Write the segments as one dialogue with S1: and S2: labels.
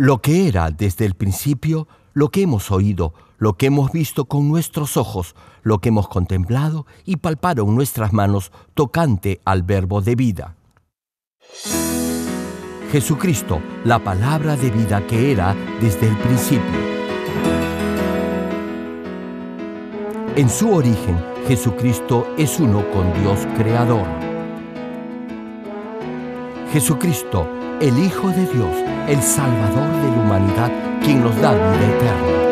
S1: Lo que era desde el principio, lo que hemos oído, lo que hemos visto con nuestros ojos, lo que hemos contemplado y palparon nuestras manos tocante al Verbo de vida. Jesucristo, la palabra de vida que era desde el principio. En su origen, Jesucristo es uno con Dios Creador. Jesucristo, el Hijo de Dios, el Salvador de la humanidad, quien nos da vida eterna.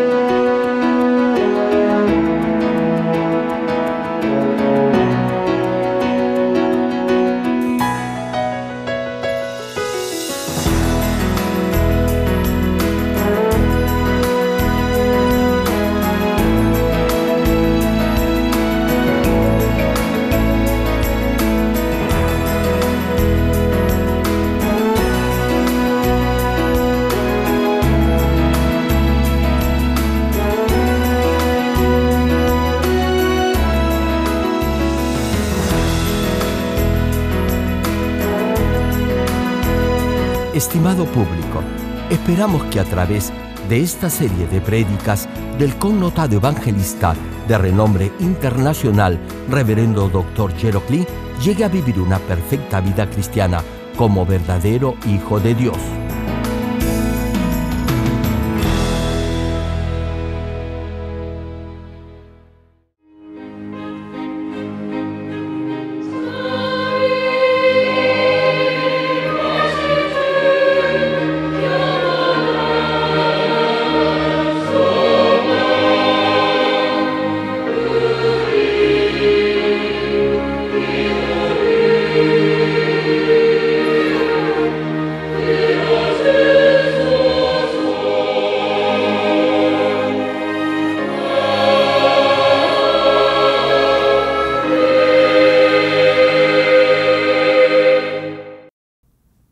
S1: Estimado público, esperamos que a través de esta serie de prédicas del connotado evangelista de renombre internacional, Reverendo Dr. Gerald Lee, llegue a vivir una perfecta vida cristiana como verdadero Hijo de Dios.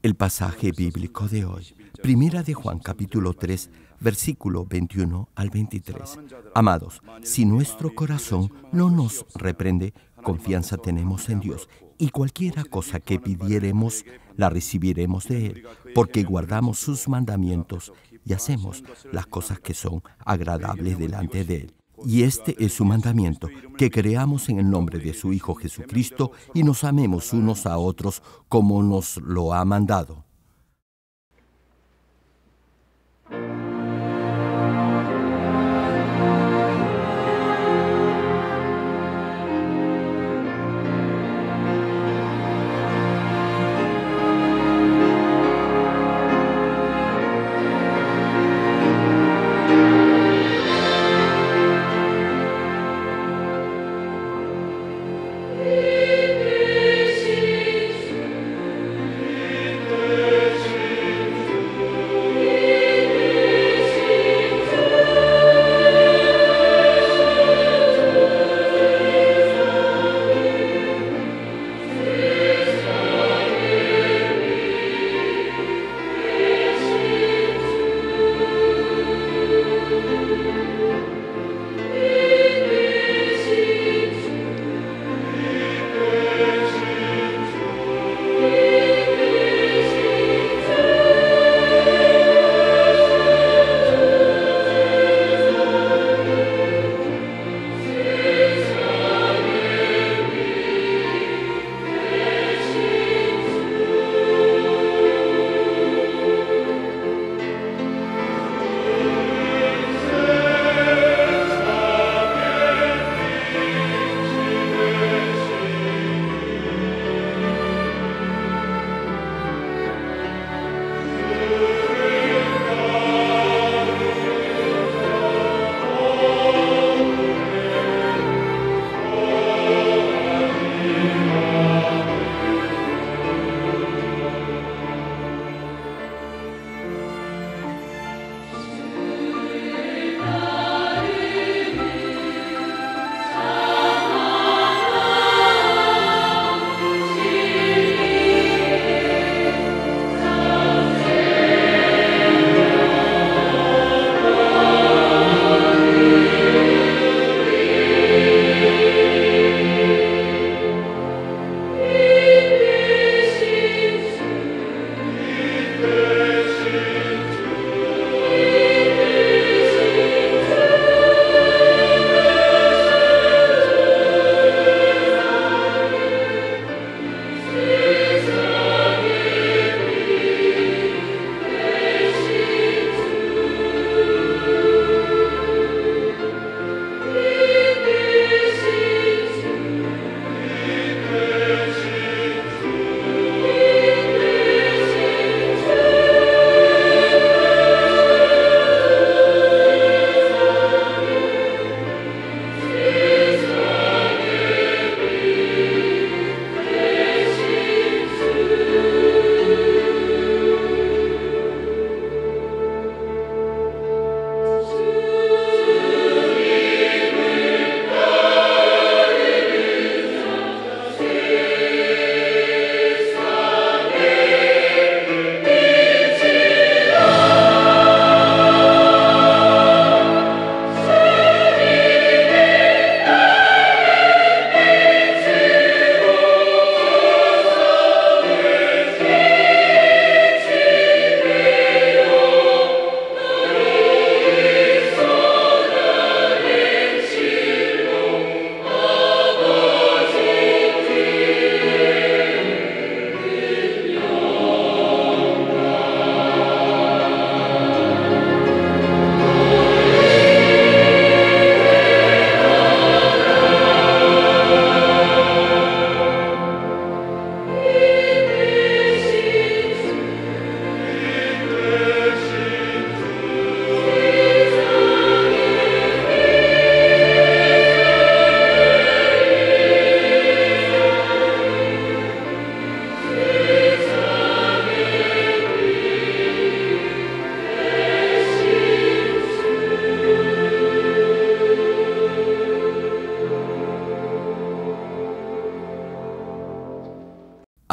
S1: El pasaje bíblico de hoy, Primera de Juan, capítulo 3, versículo 21 al 23. Amados, si nuestro corazón no nos reprende, confianza tenemos en Dios, y cualquiera cosa que pidiéremos, la recibiremos de Él, porque guardamos sus mandamientos y hacemos las cosas que son agradables delante de Él. Y este es su mandamiento, que creamos en el nombre de su Hijo Jesucristo y nos amemos unos a otros como nos lo ha mandado.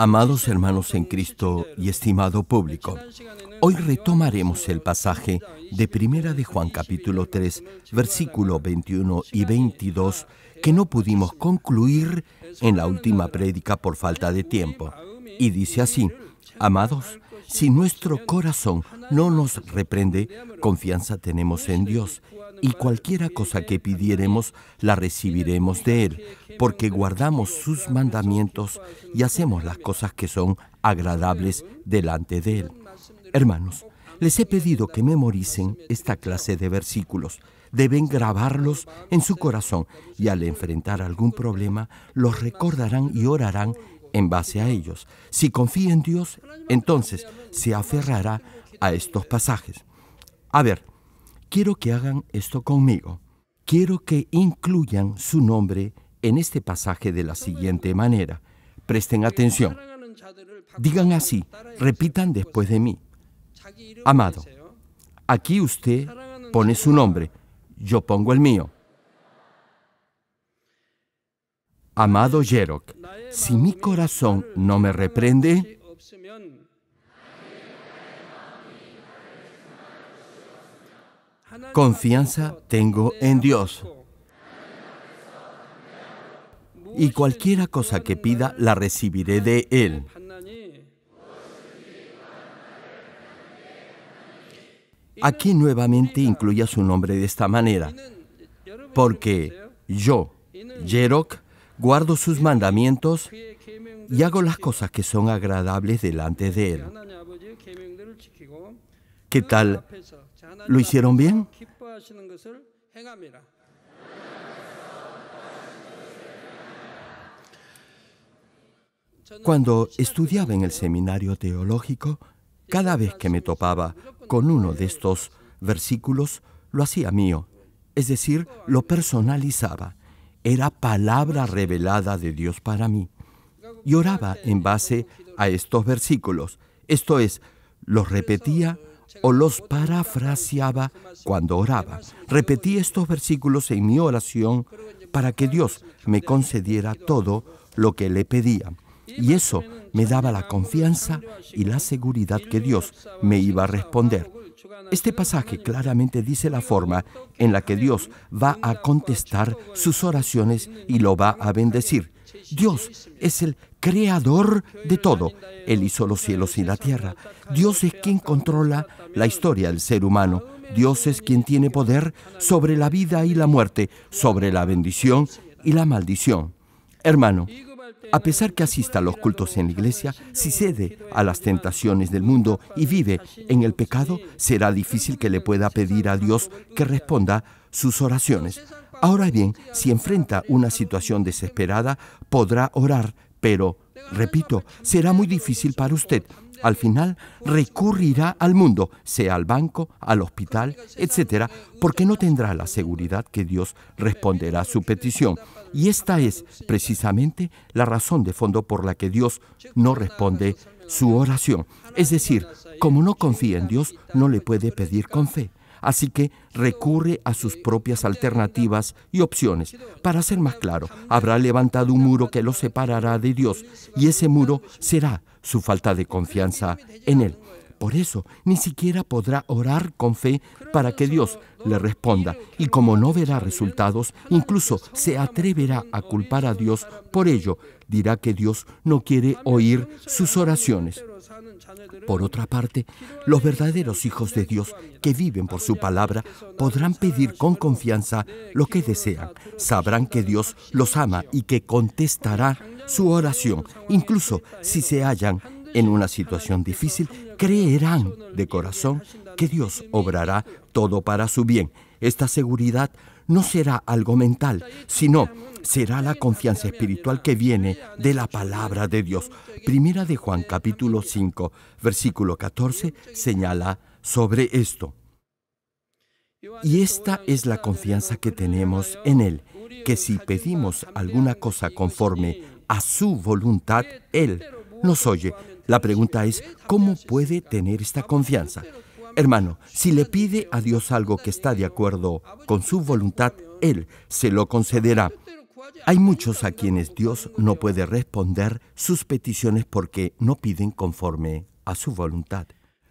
S1: Amados hermanos en Cristo y estimado público, hoy retomaremos el pasaje de Primera de Juan capítulo 3, versículo 21 y 22, que no pudimos concluir en la última prédica por falta de tiempo. Y dice así: amados, si nuestro corazón no nos reprende, confianza tenemos en Dios, y cualquiera cosa que pidiéremos, la recibiremos de Él, porque guardamos sus mandamientos y hacemos las cosas que son agradables delante de Él. Hermanos, les he pedido que memoricen esta clase de versículos. Deben grabarlos en su corazón y al enfrentar algún problema, los recordarán y orarán en base a ellos. Si confía en Dios, entonces se aferrará a estos pasajes. A ver, quiero que hagan esto conmigo. Quiero que incluyan su nombre en este pasaje de la siguiente manera. Presten atención. Digan así, repitan después de mí. Amado, aquí usted pone su nombre, yo pongo el mío. Amado Yerok, si mi corazón no me reprende, confianza tengo en Dios. Y cualquiera cosa que pida, la recibiré de Él. Aquí nuevamente incluya su nombre de esta manera. Porque yo, Yerok, guardo sus mandamientos y hago las cosas que son agradables delante de Él. ¿Qué tal? ¿Lo hicieron bien? Cuando estudiaba en el seminario teológico, cada vez que me topaba con uno de estos versículos, lo hacía mío, es decir, lo personalizaba. Era palabra revelada de Dios para mí. Y oraba en base a estos versículos, esto es, los repetía o los parafraseaba cuando oraba. Repetí estos versículos en mi oración para que Dios me concediera todo lo que le pedía. Y eso me daba la confianza y la seguridad que Dios me iba a responder. Este pasaje claramente dice la forma en la que Dios va a contestar sus oraciones y lo va a bendecir. Dios es el creador de todo. Él hizo los cielos y la tierra. Dios es quien controla la historia del ser humano. Dios es quien tiene poder sobre la vida y la muerte, sobre la bendición y la maldición. Hermano, a pesar que asista a los cultos en la iglesia, si cede a las tentaciones del mundo y vive en el pecado, será difícil que le pueda pedir a Dios que responda sus oraciones. Ahora bien, si enfrenta una situación desesperada, podrá orar, pero, repito, será muy difícil para usted. Al final, recurrirá al mundo, sea al banco, al hospital, etc., porque no tendrá la seguridad que Dios responderá a su petición. Y esta es precisamente la razón de fondo por la que Dios no responde su oración. Es decir, como no confía en Dios, no le puede pedir con fe. Así que recurre a sus propias alternativas y opciones. Para ser más claro, habrá levantado un muro que lo separará de Dios, y ese muro será su falta de confianza en Él. Por eso, ni siquiera podrá orar con fe para que Dios le responda. Y como no verá resultados, incluso se atreverá a culpar a Dios por ello. Dirá que Dios no quiere oír sus oraciones. Por otra parte, los verdaderos hijos de Dios que viven por su palabra podrán pedir con confianza lo que desean. Sabrán que Dios los ama y que contestará su oración. Incluso si se hallan en una situación difícil, creerán de corazón que Dios obrará todo para su bien. Esta seguridad no será algo mental, sino será la confianza espiritual que viene de la palabra de Dios. Primera de Juan capítulo 5, versículo 14, señala sobre esto. Y esta es la confianza que tenemos en Él, que si pedimos alguna cosa conforme a su voluntad, Él nos oye. La pregunta es, ¿cómo puede tener esta confianza? Hermano, si le pide a Dios algo que está de acuerdo con su voluntad, Él se lo concederá. Hay muchos a quienes Dios no puede responder sus peticiones porque no piden conforme a su voluntad.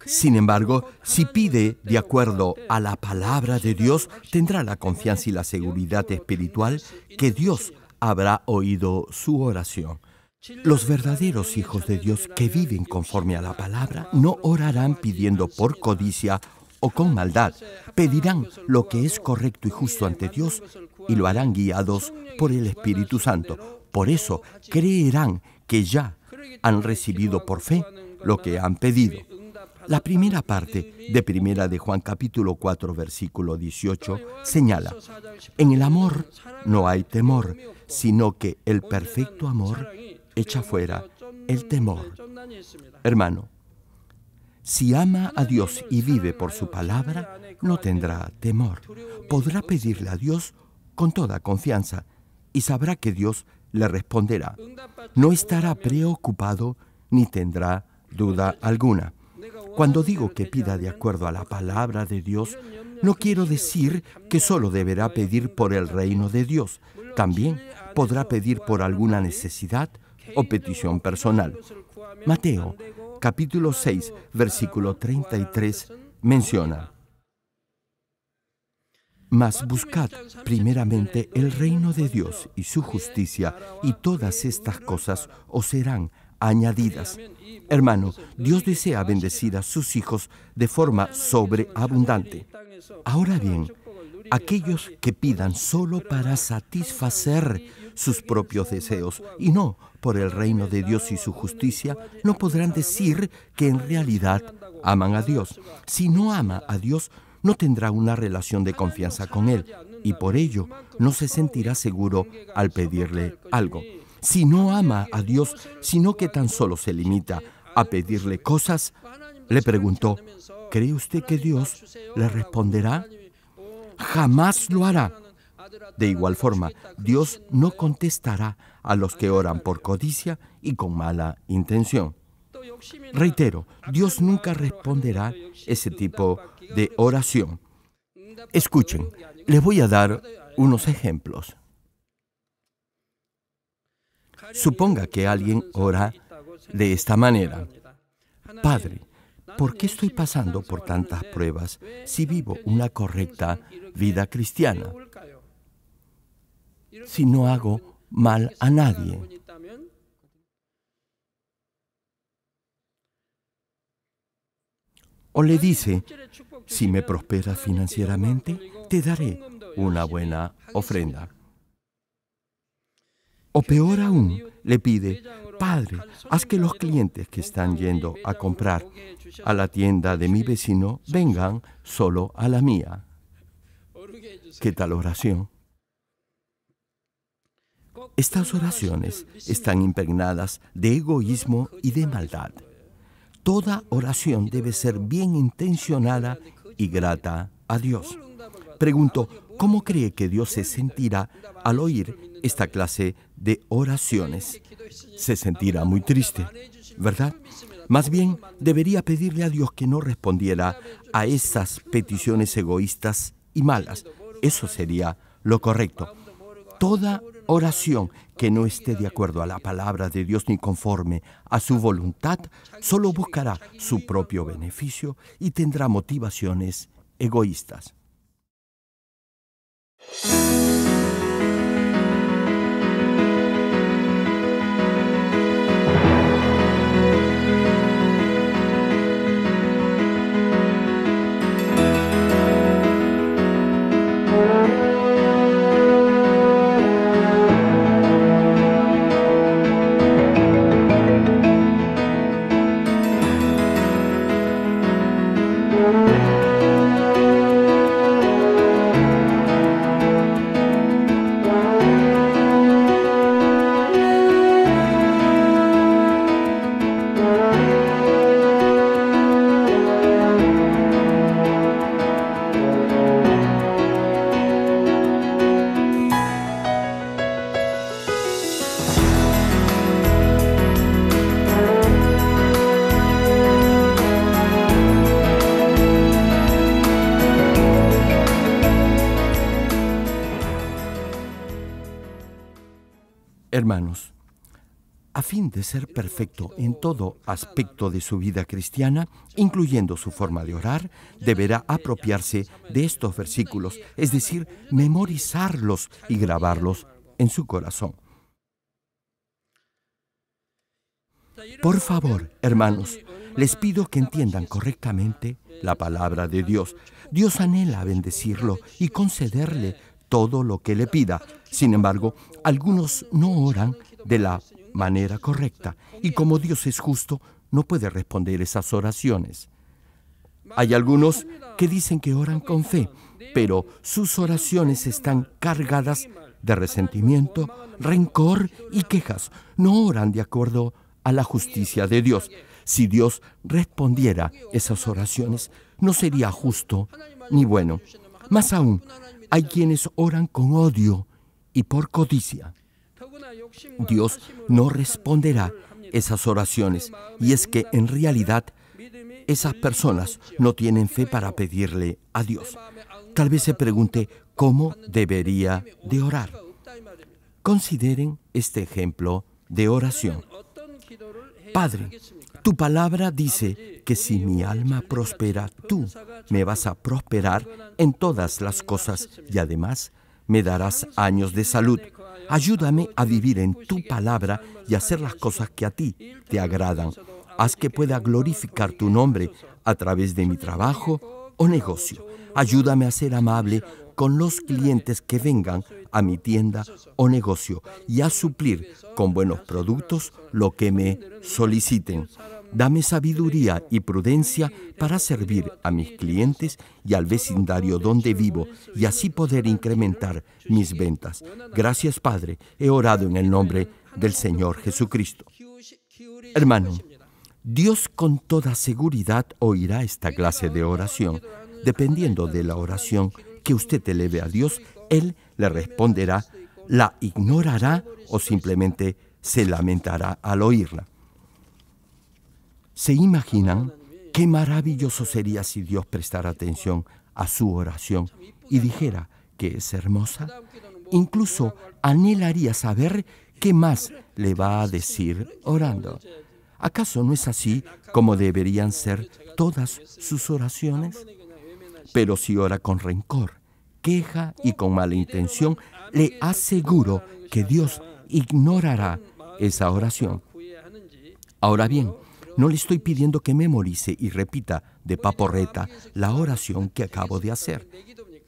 S1: Sin embargo, si pide de acuerdo a la palabra de Dios, tendrá la confianza y la seguridad espiritual que Dios habrá oído su oración. Los verdaderos hijos de Dios que viven conforme a la palabra no orarán pidiendo por codicia o con maldad. Pedirán lo que es correcto y justo ante Dios y lo harán guiados por el Espíritu Santo. Por eso creerán que ya han recibido por fe lo que han pedido. La primera parte de Primera de Juan capítulo 4 versículo 18 señala: en el amor no hay temor, sino que el perfecto amor echa fuera el temor. Hermano, si ama a Dios y vive por su palabra, no tendrá temor. Podrá pedirle a Dios con toda confianza y sabrá que Dios le responderá. No estará preocupado ni tendrá duda alguna. Cuando digo que pida de acuerdo a la palabra de Dios, no quiero decir que solo deberá pedir por el reino de Dios. También podrá pedir por alguna necesidad o petición personal. Mateo, capítulo 6, versículo 33, menciona: mas buscad primeramente el reino de Dios y su justicia, y todas estas cosas os serán añadidas. Hermano, Dios desea bendecir a sus hijos de forma sobreabundante. Ahora bien, aquellos que pidan solo para satisfacer sus propios deseos y no por el reino de Dios y su justicia, no podrán decir que en realidad aman a Dios. Si no ama a Dios, no tendrá una relación de confianza con Él y por ello no se sentirá seguro al pedirle algo. Si no ama a Dios, sino que tan solo se limita a pedirle cosas, le preguntó: ¿cree usted que Dios le responderá? Jamás lo hará. De igual forma, Dios no contestará a los que oran por codicia y con mala intención. Reitero, Dios nunca responderá ese tipo de oración. Escuchen, les voy a dar unos ejemplos. Suponga que alguien ora de esta manera: Padre, ¿por qué estoy pasando por tantas pruebas si vivo una correcta vida cristiana? Si no hago mal a nadie. O le dice: si me prosperas financieramente, te daré una buena ofrenda. O peor aún, le pide: Padre, haz que los clientes que están yendo a comprar a la tienda de mi vecino vengan solo a la mía. ¿Qué tal oración? Estas oraciones están impregnadas de egoísmo y de maldad. Toda oración debe ser bien intencionada y grata a Dios. Pregunto, ¿cómo cree que Dios se sentirá al oír esta clase de oraciones? Se sentirá muy triste, ¿verdad? Más bien, debería pedirle a Dios que no respondiera a esas peticiones egoístas y malas. Eso sería lo correcto. Toda oración que no esté de acuerdo a la palabra de Dios ni conforme a su voluntad, solo buscará su propio beneficio y tendrá motivaciones egoístas. Hermanos, a fin de ser perfecto en todo aspecto de su vida cristiana, incluyendo su forma de orar, deberá apropiarse de estos versículos, es decir, memorizarlos y grabarlos en su corazón. Por favor, hermanos, les pido que entiendan correctamente la palabra de Dios. Dios anhela bendecirlo y concederle todo lo que le pida. Sin embargo, algunos no oran de la manera correcta y como Dios es justo, no puede responder esas oraciones. Hay algunos que dicen que oran con fe, pero sus oraciones están cargadas de resentimiento, rencor y quejas. No oran de acuerdo a la justicia de Dios. Si Dios respondiera esas oraciones, no sería justo ni bueno. Más aún, hay quienes oran con odio y por codicia. Dios no responderá esas oraciones, y es que en realidad esas personas no tienen fe para pedirle a Dios. Tal vez se pregunte cómo debería de orar. Consideren este ejemplo de oración. Padre, tu palabra dice que si mi alma prospera, tú me vas a prosperar en todas las cosas y además me darás años de salud. Ayúdame a vivir en tu palabra y hacer las cosas que a ti te agradan. Haz que pueda glorificar tu nombre a través de mi trabajo o negocio. Ayúdame a ser amable con los clientes que vengan a mi tienda o negocio y a suplir con buenos productos lo que me soliciten. Dame sabiduría y prudencia para servir a mis clientes y al vecindario donde vivo y así poder incrementar mis ventas. Gracias, Padre. He orado en el nombre del Señor Jesucristo. Hermano, Dios con toda seguridad oirá esta clase de oración. Dependiendo de la oración que usted eleve a Dios, Él le responderá, la ignorará o simplemente se lamentará al oírla. ¿Se imaginan qué maravilloso sería si Dios prestara atención a su oración y dijera que es hermosa? Incluso anhelaría saber qué más le va a decir orando. ¿Acaso no es así como deberían ser todas sus oraciones? Pero si ora con rencor, queja y con mala intención, le aseguro que Dios ignorará esa oración. Ahora bien, no le estoy pidiendo que memorice y repita de paporreta la oración que acabo de hacer.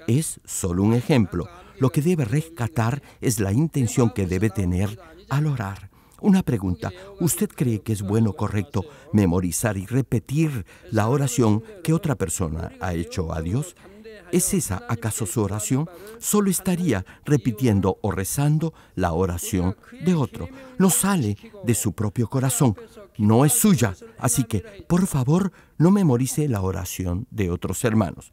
S1: Es solo un ejemplo. Lo que debe rescatar es la intención que debe tener al orar. Una pregunta, ¿usted cree que es bueno o correcto memorizar y repetir la oración que otra persona ha hecho a Dios? ¿Es esa acaso su oración? Solo estaría repitiendo o rezando la oración de otro. No sale de su propio corazón, no es suya. Así que, por favor, no memorice la oración de otros hermanos.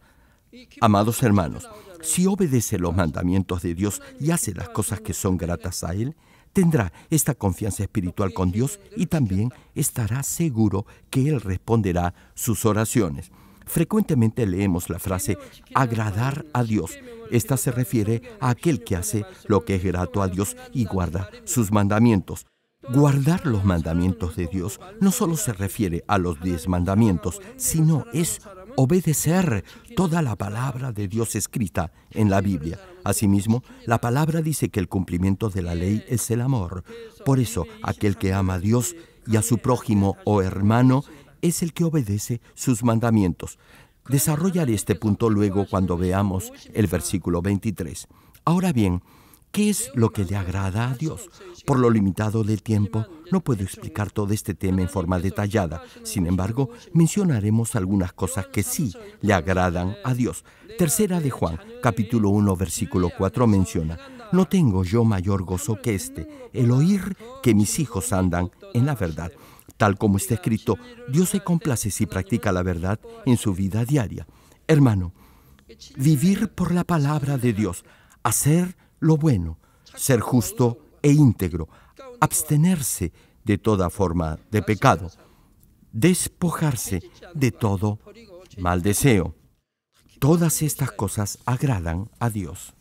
S1: Amados hermanos, si obedece los mandamientos de Dios y hace las cosas que son gratas a Él, tendrá esta confianza espiritual con Dios y también estará seguro que Él responderá sus oraciones. Frecuentemente leemos la frase agradar a Dios. Esta se refiere a aquel que hace lo que es grato a Dios y guarda sus mandamientos. Guardar los mandamientos de Dios no solo se refiere a los 10 mandamientos, sino es obedecer toda la palabra de Dios escrita en la Biblia. Asimismo, la palabra dice que el cumplimiento de la ley es el amor. Por eso, aquel que ama a Dios y a su prójimo o hermano es el que obedece sus mandamientos. Desarrollaré este punto luego cuando veamos el versículo 23. Ahora bien, ¿qué es lo que le agrada a Dios? Por lo limitado del tiempo, no puedo explicar todo este tema en forma detallada. Sin embargo, mencionaremos algunas cosas que sí le agradan a Dios. Tercera de Juan, capítulo 1, versículo 4 menciona: no tengo yo mayor gozo que este, el oír que mis hijos andan en la verdad. Tal como está escrito, Dios se complace si practica la verdad en su vida diaria. Hermano, vivir por la palabra de Dios, hacer lo bueno, ser justo e íntegro, abstenerse de toda forma de pecado, despojarse de todo mal deseo. Todas estas cosas agradan a Dios.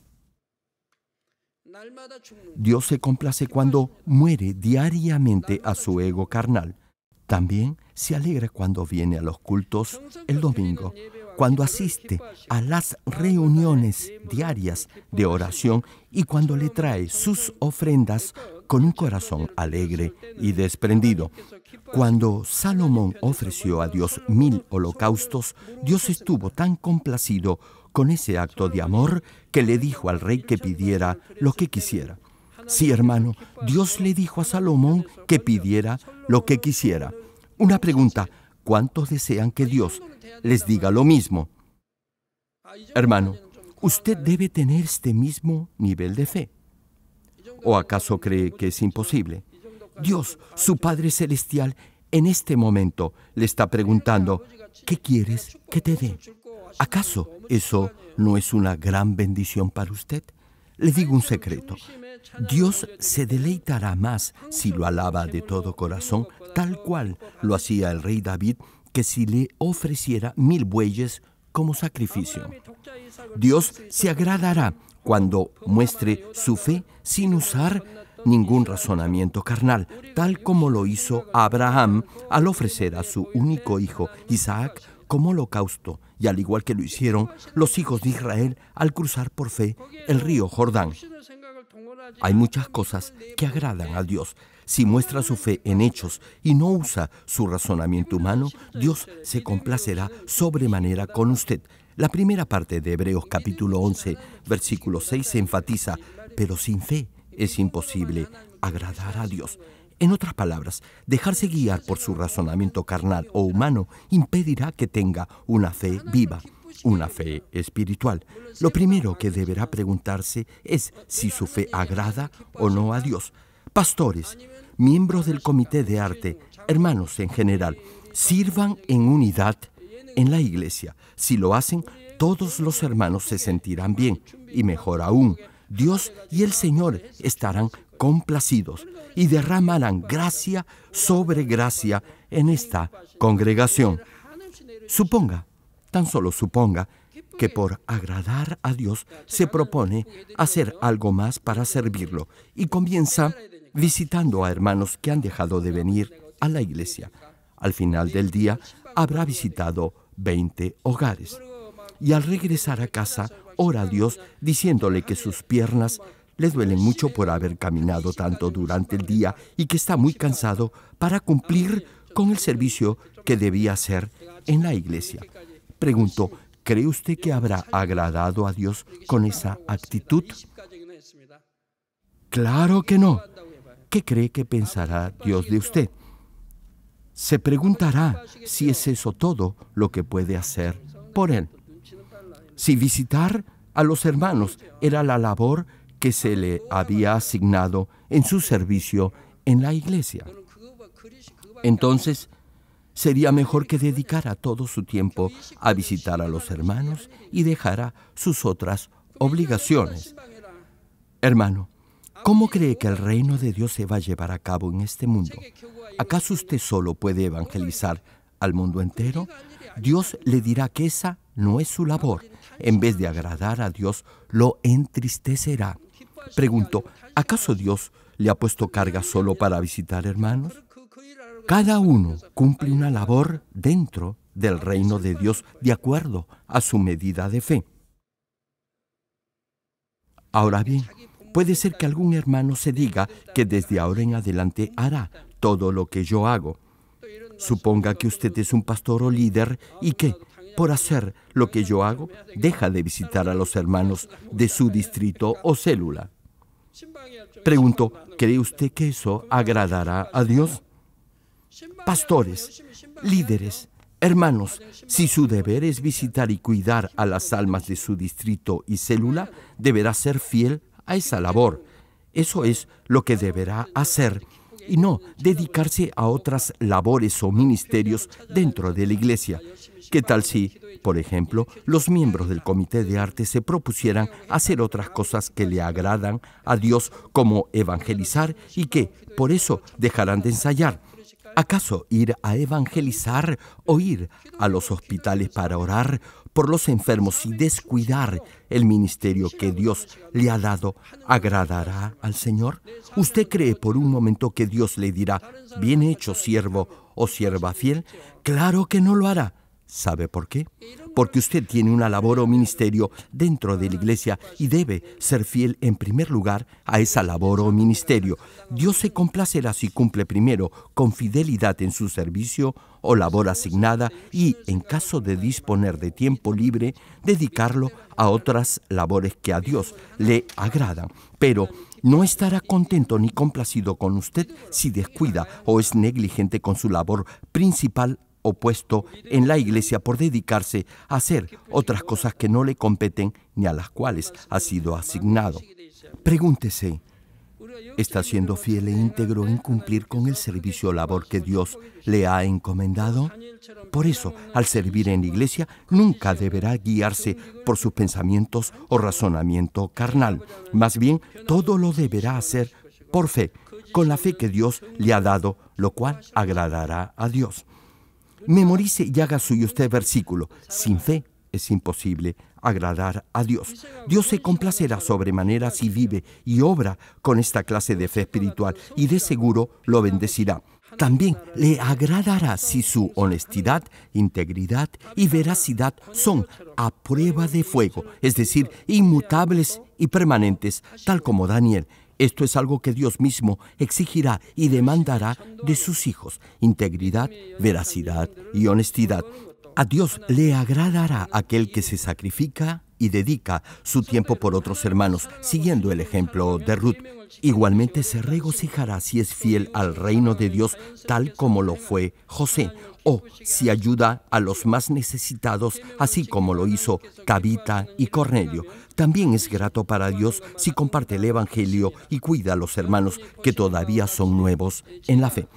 S1: Dios se complace cuando muere diariamente a su ego carnal. También se alegra cuando viene a los cultos el domingo, cuando asiste a las reuniones diarias de oración y cuando le trae sus ofrendas con un corazón alegre y desprendido. Cuando Salomón ofreció a Dios 1000 holocaustos, Dios estuvo tan complacido con ese acto de amor que le dijo al rey que pidiera lo que quisiera. Sí, hermano, Dios le dijo a Salomón que pidiera lo que quisiera. Una pregunta: ¿cuántos desean que Dios les diga lo mismo? Hermano, usted debe tener este mismo nivel de fe. ¿O acaso cree que es imposible? Dios, su Padre Celestial, en este momento le está preguntando: ¿qué quieres que te dé? ¿Acaso eso no es una gran bendición para usted? Le digo un secreto: Dios se deleitará más si lo alaba de todo corazón, tal cual lo hacía el rey David, que si le ofreciera 1000 bueyes como sacrificio. Dios se agradará cuando muestre su fe sin usar ningún razonamiento carnal, tal como lo hizo Abraham al ofrecer a su único hijo, Isaac, como holocausto, y al igual que lo hicieron los hijos de Israel al cruzar por fe el río Jordán. Hay muchas cosas que agradan a Dios. Si muestra su fe en hechos y no usa su razonamiento humano, Dios se complacerá sobremanera con usted. La primera parte de Hebreos capítulo 11, versículo 6 se enfatiza: pero sin fe es imposible agradar a Dios. En otras palabras, dejarse guiar por su razonamiento carnal o humano impedirá que tenga una fe viva, una fe espiritual. Lo primero que deberá preguntarse es si su fe agrada o no a Dios. Pastores, miembros del comité de arte, hermanos en general, sirvan en unidad en la iglesia. Si lo hacen, todos los hermanos se sentirán bien y, mejor aún, Dios y el Señor estarán complacidos y derramarán gracia sobre gracia en esta congregación. Suponga, tan solo suponga, que por agradar a Dios se propone hacer algo más para servirlo y comienza visitando a hermanos que han dejado de venir a la iglesia. Al final del día habrá visitado 20 hogares y al regresar a casa ora a Dios diciéndole que sus piernas le duelen mucho por haber caminado tanto durante el día y que está muy cansado para cumplir con el servicio que debía hacer en la iglesia. Pregunto, ¿cree usted que habrá agradado a Dios con esa actitud? Claro que no. ¿Qué cree que pensará Dios de usted? Se preguntará si es eso todo lo que puede hacer por Él. Si visitar a los hermanos era la labor que se le había asignado en su servicio en la iglesia, entonces sería mejor que dedicara todo su tiempo a visitar a los hermanos y dejara sus otras obligaciones. Hermano, ¿cómo cree que el reino de Dios se va a llevar a cabo en este mundo? ¿Acaso usted solo puede evangelizar al mundo entero? Dios le dirá que esa no es su labor. En vez de agradar a Dios, lo entristecerá. Pregunto, ¿acaso Dios le ha puesto carga solo para visitar hermanos? Cada uno cumple una labor dentro del reino de Dios de acuerdo a su medida de fe. Ahora bien, puede ser que algún hermano se diga que desde ahora en adelante hará todo lo que yo hago. Suponga que usted es un pastor o líder y que, por hacer lo que yo hago, deja de visitar a los hermanos de su distrito o célula. Pregunto, ¿cree usted que eso agradará a Dios? Pastores, líderes, hermanos, si su deber es visitar y cuidar a las almas de su distrito y célula, deberá ser fiel a esa labor. Eso es lo que deberá hacer y no dedicarse a otras labores o ministerios dentro de la iglesia. ¿Qué tal si, por ejemplo, los miembros del comité de arte se propusieran hacer otras cosas que le agradan a Dios, como evangelizar, y que por eso dejarán de ensayar? ¿Acaso ir a evangelizar o ir a los hospitales para orar por los enfermos y descuidar el ministerio que Dios le ha dado agradará al Señor? ¿Usted cree por un momento que Dios le dirá, bien hecho, siervo o sierva fiel? Claro que no lo hará. ¿Sabe por qué? Porque usted tiene una labor o ministerio dentro de la iglesia y debe ser fiel en primer lugar a esa labor o ministerio. Dios se complacerá si cumple primero con fidelidad en su servicio o labor asignada y, en caso de disponer de tiempo libre, dedicarlo a otras labores que a Dios le agradan. Pero no estará contento ni complacido con usted si descuida o es negligente con su labor principal o puesto en la iglesia por dedicarse a hacer otras cosas que no le competen ni a las cuales ha sido asignado. Pregúntese, ¿está siendo fiel e íntegro en cumplir con el servicio o labor que Dios le ha encomendado? Por eso, al servir en la iglesia, nunca deberá guiarse por sus pensamientos o razonamiento carnal. Más bien, todo lo deberá hacer por fe, con la fe que Dios le ha dado, lo cual agradará a Dios. Memorice y haga suyo este versículo. Sin fe es imposible agradar a Dios. Dios se complacerá sobremanera si vive y obra con esta clase de fe espiritual y de seguro lo bendecirá. También le agradará si su honestidad, integridad y veracidad son a prueba de fuego, es decir, inmutables y permanentes, tal como Daniel. Esto es algo que Dios mismo exigirá y demandará de sus hijos: integridad, veracidad y honestidad. A Dios le agradará aquel que se sacrifica y dedica su tiempo por otros hermanos, siguiendo el ejemplo de Ruth. Igualmente se regocijará si es fiel al reino de Dios, tal como lo fue José, o si ayuda a los más necesitados, así como lo hizo Tabita y Cornelio. También es grato para Dios si comparte el Evangelio y cuida a los hermanos que todavía son nuevos en la fe.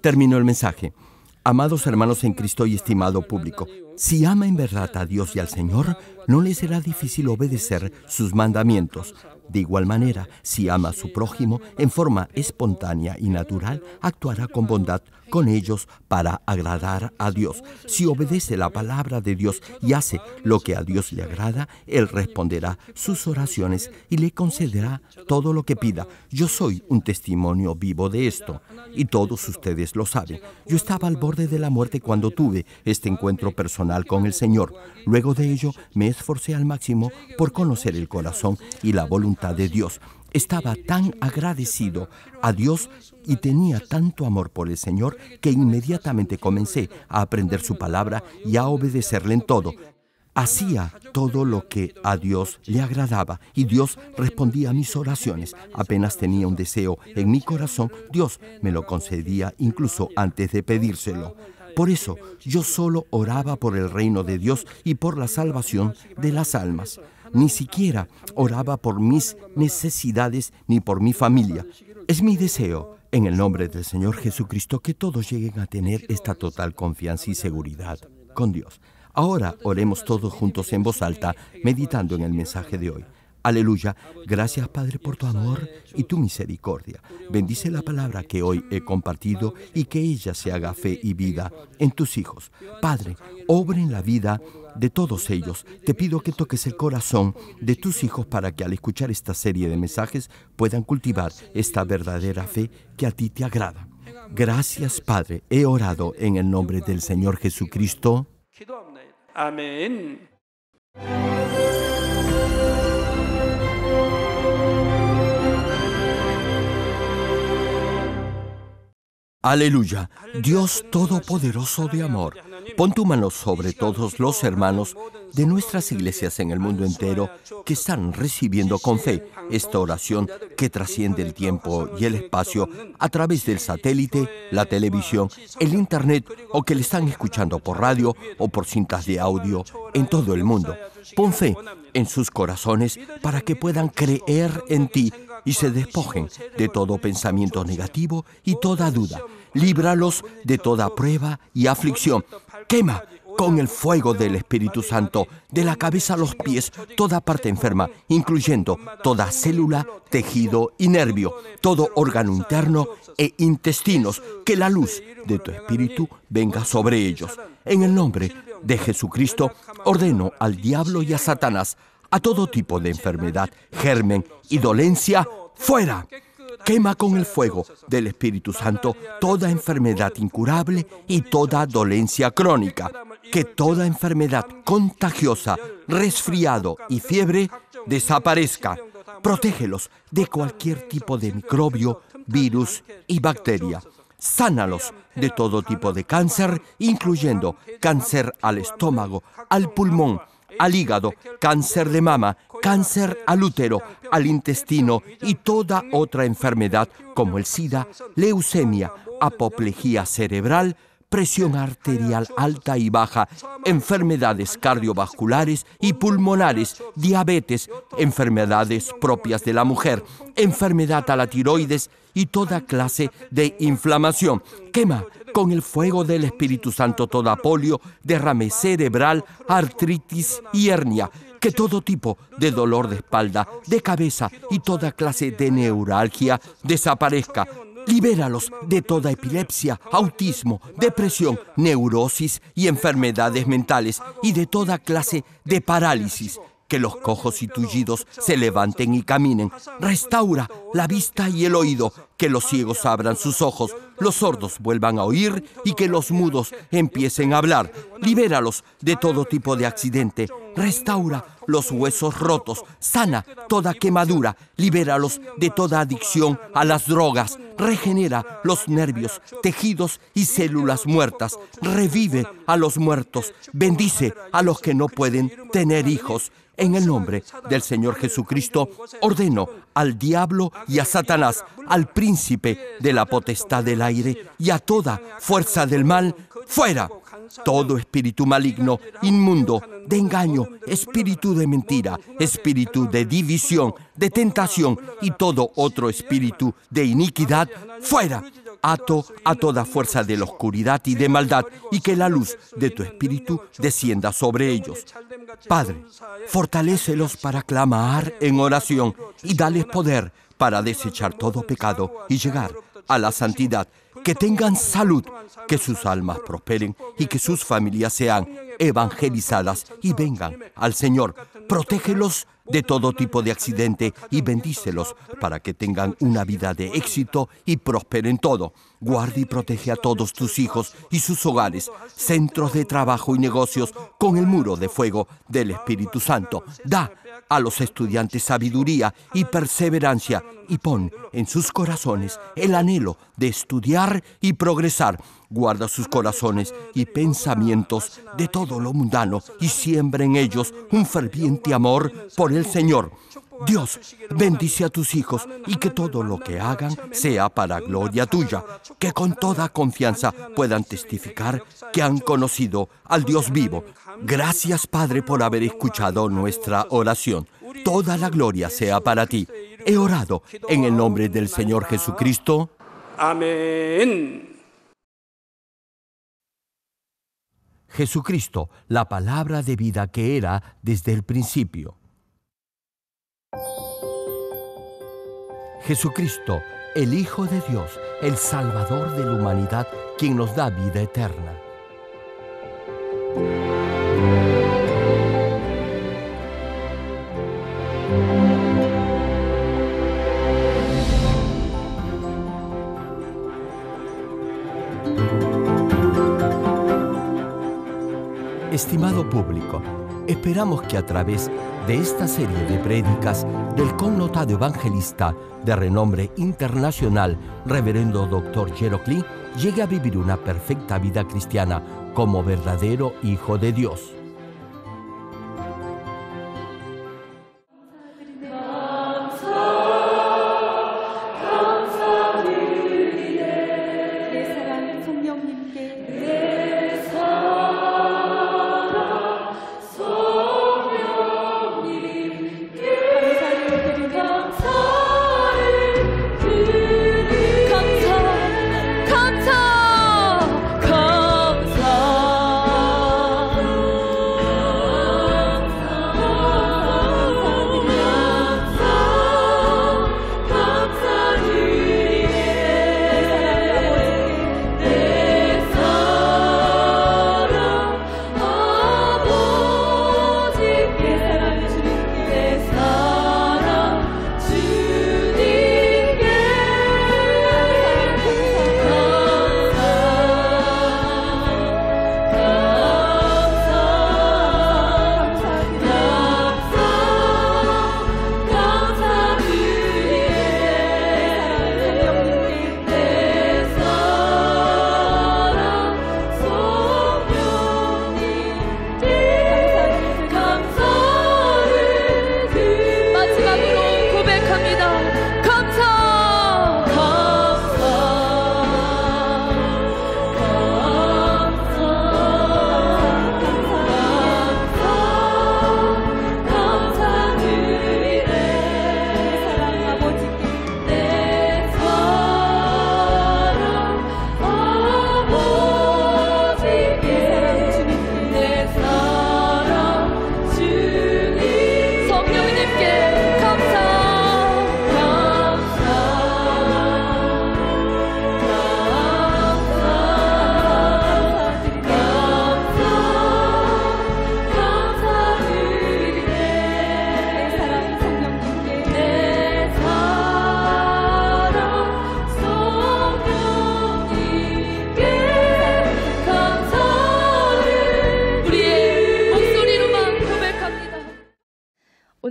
S1: Termino el mensaje. Amados hermanos en Cristo y estimado público, si ama en verdad a Dios y al Señor, no le será difícil obedecer sus mandamientos. De igual manera, si ama a su prójimo en forma espontánea y natural, actuará con bondad con ellos para agradar a Dios. Si obedece la palabra de Dios y hace lo que a Dios le agrada, Él responderá sus oraciones y le concederá todo lo que pida. Yo soy un testimonio vivo de esto, y todos ustedes lo saben. Yo estaba al borde de la muerte cuando tuve este encuentro personal con el Señor. Luego de ello, me esforcé al máximo por conocer el corazón y la voluntad de Dios. Estaba tan agradecido a Dios y tenía tanto amor por el Señor que inmediatamente comencé a aprender su palabra y a obedecerle en todo. Hacía todo lo que a Dios le agradaba y Dios respondía a mis oraciones. Apenas tenía un deseo en mi corazón, Dios me lo concedía incluso antes de pedírselo. Por eso, yo solo oraba por el reino de Dios y por la salvación de las almas. Ni siquiera oraba por mis necesidades ni por mi familia. Es mi deseo, en el nombre del Señor Jesucristo, que todos lleguen a tener esta total confianza y seguridad con Dios. Ahora oremos todos juntos en voz alta, meditando en el mensaje de hoy. Aleluya. Gracias, Padre, por tu amor y tu misericordia. Bendice la palabra que hoy he compartido y que ella se haga fe y vida en tus hijos. Padre, obra en la vida de todos ellos. Te pido que toques el corazón de tus hijos para que al escuchar esta serie de mensajes puedan cultivar esta verdadera fe que a ti te agrada. Gracias, Padre. He orado en el nombre del Señor Jesucristo.
S2: Amén.
S1: Aleluya. Dios Todopoderoso de amor, pon tu mano sobre todos los hermanos de nuestras iglesias en el mundo entero que están recibiendo con fe esta oración que trasciende el tiempo y el espacio a través del satélite, la televisión, el internet o que le están escuchando por radio o por cintas de audio en todo el mundo. Pon fe en sus corazones para que puedan creer en ti y se despojen de todo pensamiento negativo y toda duda. Líbralos de toda prueba y aflicción. Quema con el fuego del Espíritu Santo, de la cabeza a los pies, toda parte enferma, incluyendo toda célula, tejido y nervio, todo órgano interno e intestinos, que la luz de tu Espíritu venga sobre ellos. En el nombre de Jesucristo, ordeno al diablo y a Satanás, a todo tipo de enfermedad, germen y dolencia, ¡fuera! Quema con el fuego del Espíritu Santo toda enfermedad incurable y toda dolencia crónica. Que toda enfermedad contagiosa, resfriado y fiebre desaparezca. Protégelos de cualquier tipo de microbio, virus y bacteria. Sánalos de todo tipo de cáncer, incluyendo cáncer al estómago, al pulmón, al hígado, cáncer de mama, cáncer al útero, al intestino y toda otra enfermedad como el SIDA, leucemia, apoplejía cerebral, presión arterial alta y baja, enfermedades cardiovasculares y pulmonares, diabetes, enfermedades propias de la mujer, enfermedad a la tiroides y toda clase de inflamación. Quema con el fuego del Espíritu Santo toda polio, derrame cerebral, artritis y hernia. Que todo tipo de dolor de espalda, de cabeza y toda clase de neuralgia desaparezca. Libéralos de toda epilepsia, autismo, depresión, neurosis y enfermedades mentales y de toda clase de parálisis. Que los cojos y tullidos se levanten y caminen. Restaura la vista y el oído. Que los ciegos abran sus ojos, los sordos vuelvan a oír y que los mudos empiecen a hablar. Libéralos de todo tipo de accidente. Restaura los huesos rotos. Sana toda quemadura. Libéralos de toda adicción a las drogas. Regenera los nervios, tejidos y células muertas. Revive a los muertos. Bendice a los que no pueden tener hijos. En el nombre del Señor Jesucristo, ordeno al diablo y a Satanás, al príncipe de la potestad del aire y a toda fuerza del mal, ¡fuera! Todo espíritu maligno, inmundo, de engaño, espíritu de mentira, espíritu de división, de tentación y todo otro espíritu de iniquidad, ¡fuera! Ato a toda fuerza de la oscuridad y de maldad, y que la luz de tu Espíritu descienda sobre ellos. Padre, fortalécelos para clamar en oración y dales poder para desechar todo pecado y llegar a la santidad. Que tengan salud, que sus almas prosperen y que sus familias sean evangelizadas y vengan al Señor. Protégelos de todo tipo de accidente y bendícelos para que tengan una vida de éxito y prosperen todo. Guarda y protege a todos tus hijos y sus hogares, centros de trabajo y negocios con el muro de fuego del Espíritu Santo. Da a los estudiantes sabiduría y perseverancia y pon en sus corazones el anhelo de estudiar y progresar. Guarda sus corazones y pensamientos de todo lo mundano y siembra en ellos un ferviente amor por el Señor. Dios, bendice a tus hijos y que todo lo que hagan sea para gloria tuya. Que con toda confianza puedan testificar que han conocido al Dios vivo. Gracias, Padre, por haber escuchado nuestra oración. Toda la gloria sea para ti. He orado en el nombre del Señor Jesucristo.
S2: Amén.
S1: Jesucristo, la palabra de vida que era desde el principio. Jesucristo, el Hijo de Dios, el Salvador de la humanidad, quien nos da vida eterna. Estimado público, esperamos que a través de esta serie de prédicas del connotado evangelista de renombre internacional, Reverendo Dr. Gerald Klee, llegue a vivir una perfecta vida cristiana como verdadero Hijo de Dios.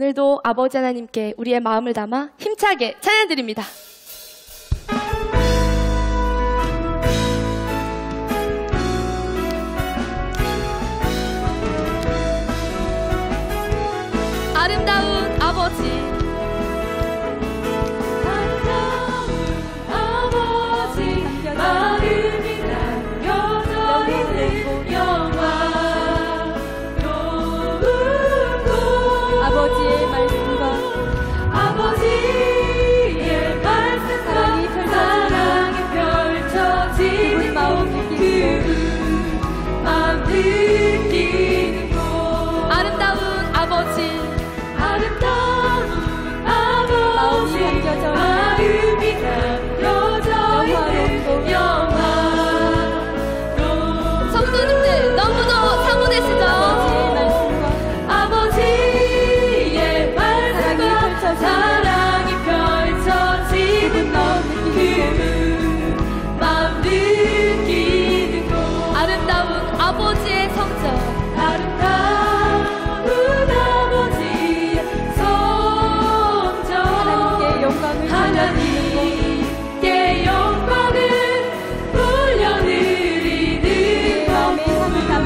S3: 오늘도 아버지 하나님께 우리의 마음을 담아 힘차게 찬양드립니다. 아름다운 아버지,
S4: 마음이 남겨져 있는 영광,
S3: 아버지의 말씀과
S4: 아버지의 말씀과 사랑이 펼쳐지는 마음 느끼는 곳,
S3: 아름다운 아버지,
S4: 아름다운 아버지, 마음이 담겨져 있는 영광.
S3: 성도님들 너무도 사모되시죠?
S4: 아버지의 말씀과 사랑이 펼쳐지는 마음 느끼는 곳,
S3: 아름다운 아버지의 성전,
S4: 아름다운 아버지의 성전, 하나님께 영광을 돌려드리는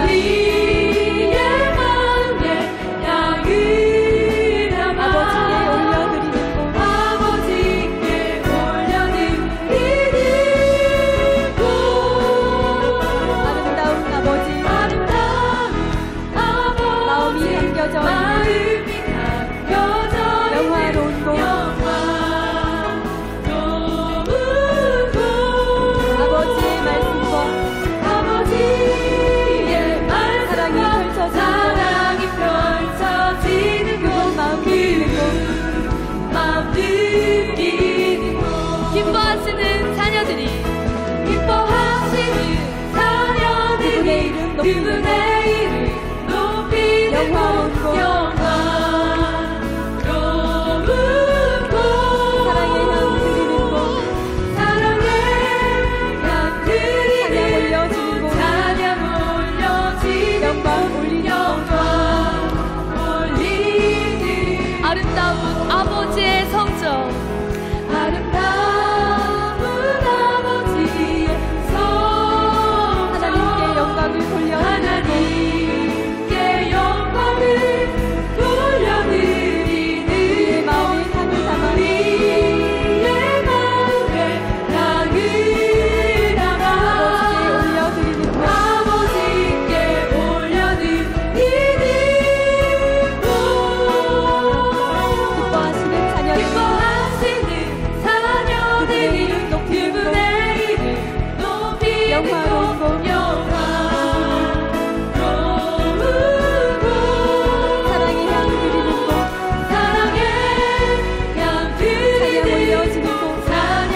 S4: 우리의 마음에 향을 담아 아버지께 올려드리는 곳,
S3: 아름다운 아버지, 마음이 담겨져 영화로운 곳, 아버지의 말씀과
S4: 아버지의 말씀과 사랑이 펼쳐지는 곳, 마음 느끼는 곳,
S3: 기뻐하시는 자녀들이
S4: 기뻐하시는 자녀들이 그분의 이름 높이는 곳, 영광
S3: 사랑의 향 드리는 곳,
S4: 사랑의 향 드리는
S3: 올려지는 곳,
S4: 찬양 올려지는
S3: 영광 올리는
S4: 영광 올리는
S3: 아름다운 아버지의 성전,
S4: 아름다운 아버지의 성전,
S3: 하나님께 영광을 돌려
S4: 하나님께 영광을 돌려드리는
S3: 우리의 마음에 향을 담아
S4: 우리의 마음에 향을 담아
S3: 올려드리는 곳,
S4: 아버지께 올려드리는 곳,
S3: 기뻐하시는 자녀들이
S4: 기뻐하시는 자녀들이 그분의 이름 높이는
S3: 영화로운
S4: 곳,
S3: 곳, 사랑의 향 드리는 곳,
S4: 사랑의 향 드리는
S3: 올려지는 곳,
S4: 찬양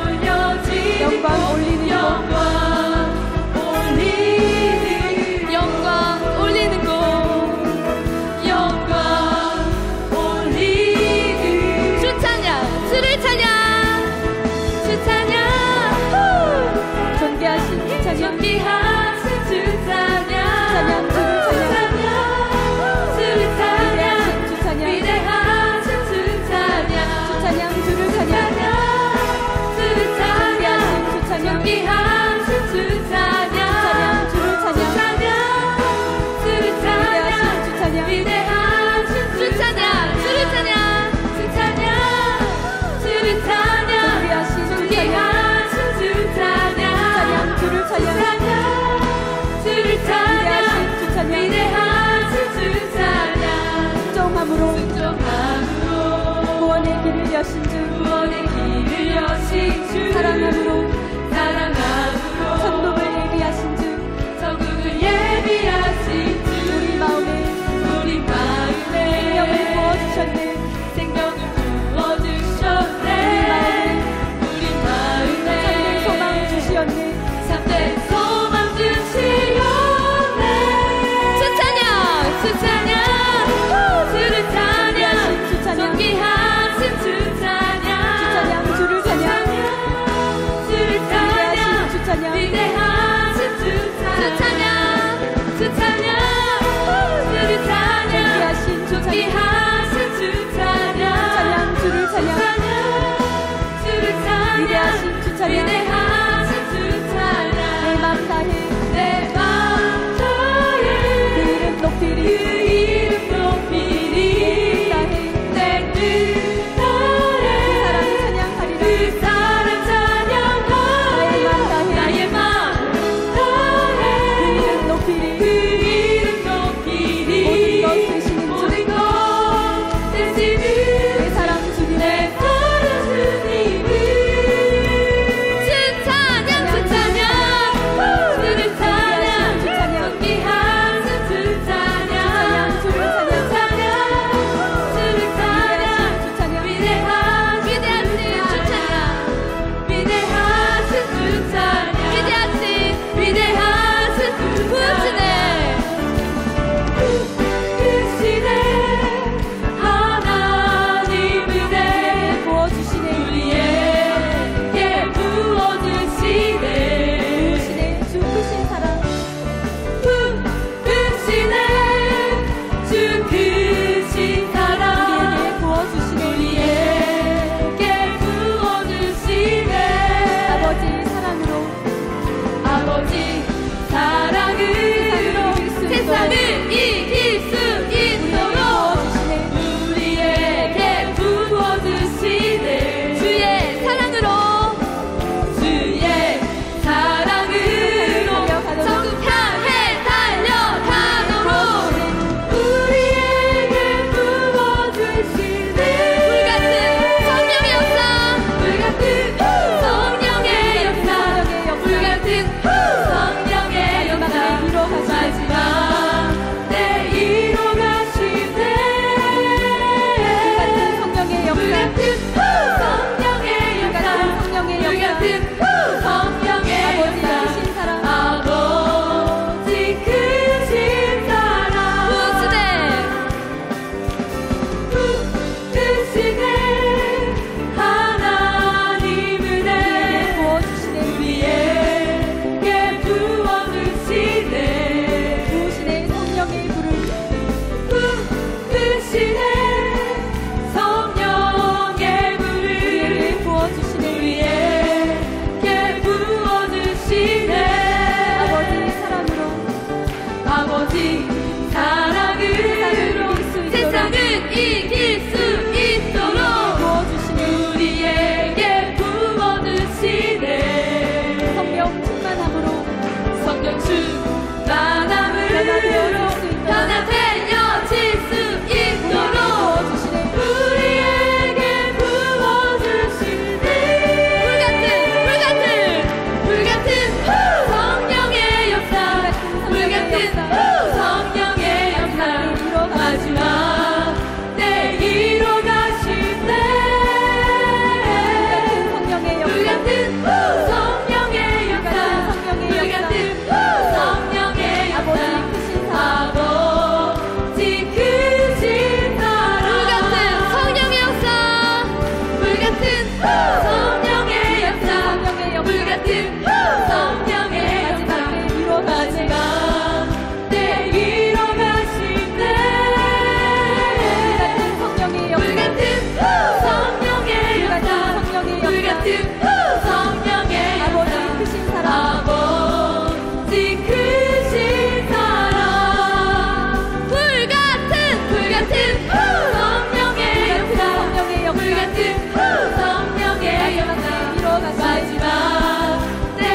S4: 올려지는
S3: 영광 올리는 곳,
S4: 영광 올리는
S3: 영광 올리는 곳,
S4: 영광 올리는
S3: 주 찬양, 주를 찬양,
S4: 주 찬양,
S3: 존귀하신 주 찬양,
S4: 존귀하신 주 찬양,
S3: 찬양, 주를 찬양,
S4: 주를 찬양,
S3: 주 찬양,
S4: 위대하신 주 찬양,
S3: 주 찬양, 주를 찬양,
S4: 주를 찬양,
S3: 주 찬양,
S4: 존귀하신 주 찬양,
S3: 주를 찬양,
S4: 주를 찬양,
S3: 주 찬양,
S4: 위대하신
S3: 주 찬양, 주를 찬양,
S4: 주 찬양, 주를 찬양,
S3: 존귀하신 주 찬양,
S4: 존귀하신 주 찬양,
S3: 찬양, 주를 찬양,
S4: 주를 찬양. 마지막 내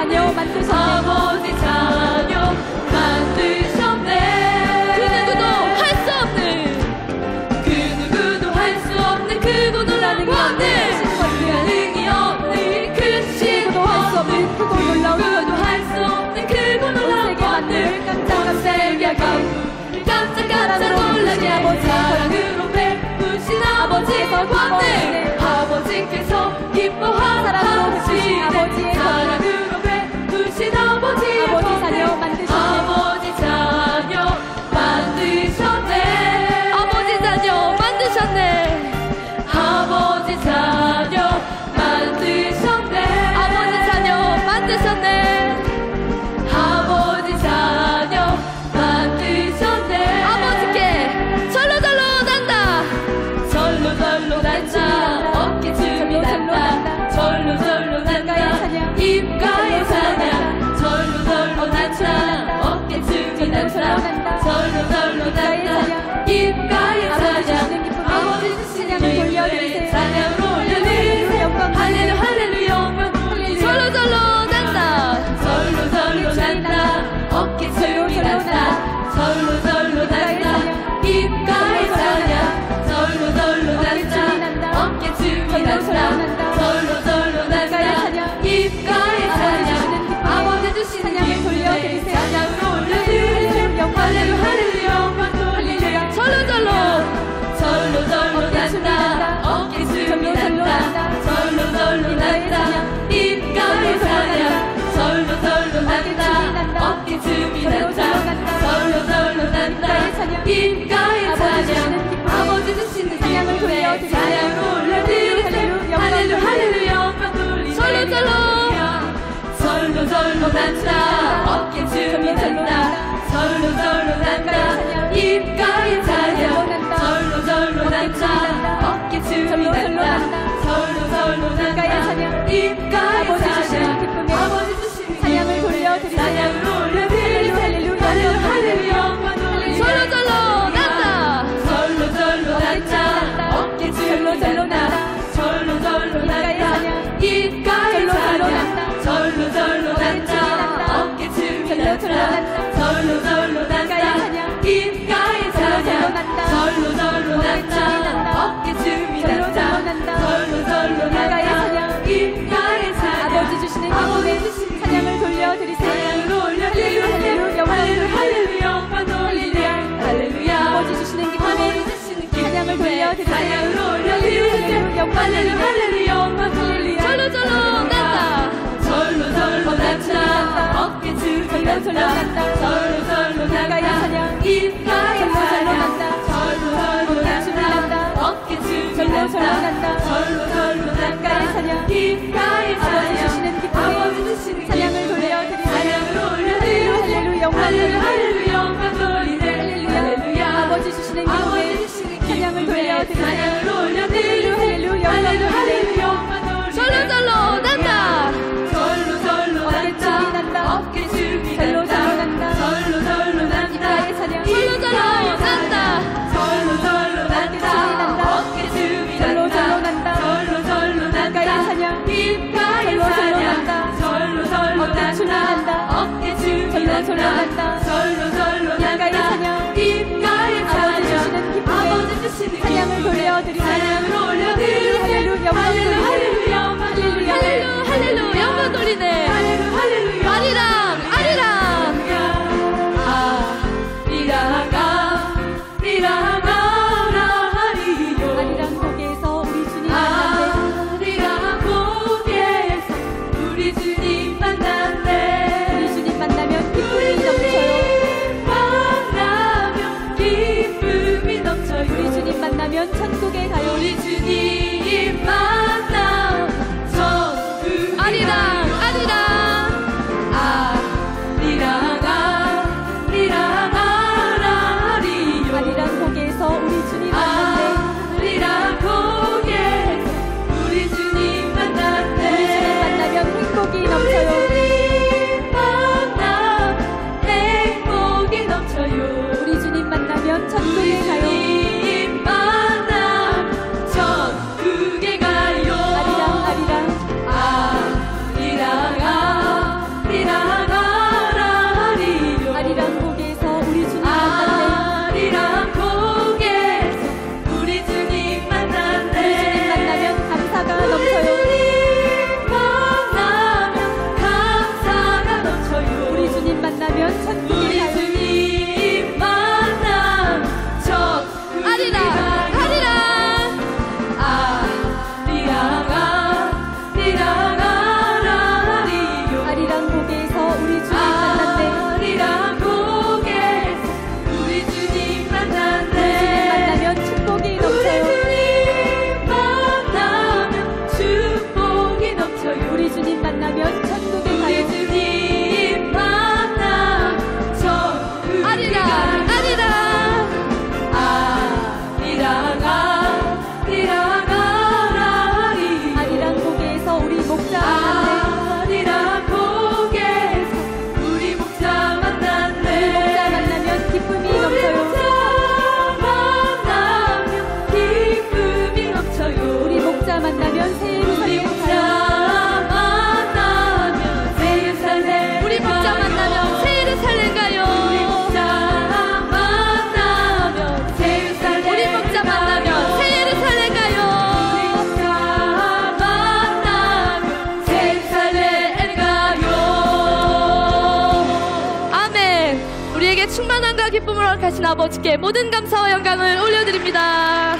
S4: 자녀 만드셨네. 아버지 자녀 만드셨네. 그 누구도 할 수 없는, 그 누구도 할 수 없는 크고 놀라운 권능, 불가능이 없는 크시고 할 수 없는 크고 놀라운 권능, 할 수 없는 크고 놀라운 권능, 전 세계 가운데 깜짝깜짝 놀라게 아버지 사랑으로 베푸신 아버지의 권능, 아버지께서 기뻐하시네. 사랑으로 베푸신 아버지의 권능, 아버지 자녀 만드셨네. 아버지 자녀 만드셨네. 아버지 자녀 만드셨네. 아버지 자녀 만드셨네. 아버지 자녀 만드셨네. 아버지께 절로 난다. 절로 난다. 어깨춤이 난다. 절로 난다. 입가에 사냥. 절로 난다. 어깨춤이 난다. 절로 난다. 입가에 사냥. 아버지 주시는 돌려드리세요. 사냥으로 올려드리세요. 할렐루야 할렐루야 영광 돌리세요. 절로 난다. 절로 난다. 어깨춤이 난다. 절로 난다. 입가에 사냥. 절로 난다. 어깨춤이 난다. 절로 난다. 입가에 사냥. 아버지 주시는 사냥을 돌려드리세요. 사냥으로 올려드리세요. 할렐루야 할렐루야 영광 돌리세요. 절로 난다. 어깨춤이 난다. 절로 난다. 입가에 사냥. 절로 난다. 어깨춤이 난다. 절로 난다. 입가에 사냥. 아버지 주시는 사냥을 돌려드리세요. 사냥으로 올려드리세요. 할렐루야 할렐루야 영광 돌리세요. 절로 난다. 어깨춤이 난다. 절로 난다. 입가에 사냥. 절로 난다. 어깨춤이 난다. 절로 난다. 입가에 사냥. 아버지 주시는 사냥을 돌려드리세요. 사냥으로 올려드리세요. 할렐루야 할렐루야 영광 돌리세요. 절로 난다. 절로 난다. 어깨춤이 난다. 절로 난다. 입가에 사냥. 절로 난다. 어깨춤이 난다. 절로 난다. 입가에 사냥. 절로 난다. 어깨춤이 난다. 절로 난다. 입가에 사냥. 아버지 주시는 기쁨에 사냥을 돌려드리세요. 사냥으로 올려드리세요. 할렐루야 영광 돌리세요. 할렐루야. 아버지 주시는 기쁨에 사냥을 돌려드리세요. 사냥으로 올려드리세요. 할렐루야 영광 돌리세요. 절로 난다. 절로 난다. 어깨춤이 난다. 절로 난다. 입가에 사냥. 절로 난다. 어깨춤이 난다. 절로 난다. 입가에 사냥. 아버지 주시는 사냥을 돌려드리세요. 사냥으로 올려드리세요. 할렐루야 영광 돌리세요. 할렐루야. 아버지 주시는 기쁨에 사냥을 돌려드리세요. 사냥으로 올려드리세요. 할렐루야 영광 돌리세요. 절로 난다. 절로 난다. 어깨춤이 난다. 절로 난다. 입가에 사냥. 절로 난다. 절로 난다. 어깨춤이 난다. 절로 난다. 입가에 사냥. 절로 난다. 어깨춤이 난다. 절로 난다. 입가에 사냥. 아버지 주시는 사냥을 돌려드리세요. 사냥으로 올려드리세요. 할렐루야 할렐루야 영광 돌리네. 아리랑 아리랑 고개에서 우리 주님 만났네. 아리랑 고개에서 우리 주님 만났네. 우리 주님 만나면 기쁨이 넘쳐요. 우리 주님 만나면 천국에 가요. 우리 주님 만나 천국. 아리랑 아리랑 고개에서 우리 주님 만났네. 아리랑 고개에서 우리 주님 만났네. 우리 주님 만나면 행복이 넘쳐요. 우리 주님 만나면 천국에 가요. 만나면 천국에 가요.
S5: 우리 주님 만나 천국에
S3: 아리랑 아리랑
S4: 아리랑 고개에서 우리 목자
S5: 아리랑 고개에서 우리 목자 만났네.
S4: 목자 만나면 기쁨이 넘쳐요.
S5: 만나면 기쁨이 넘쳐요.
S4: 우리 목자 만나면 새 예루살렘 가요.
S5: 우리 목자 만나면 새 예루살렘 가요.
S3: 우리 목자 만나면 새 예루살렘 가요.
S5: 우리 목자 만나면 새 예루살렘 가요.
S3: 아멘. 우리에게 충만함과 기쁨을 허락하신 아버지께 모든 감사와 영광을 올려드립니다.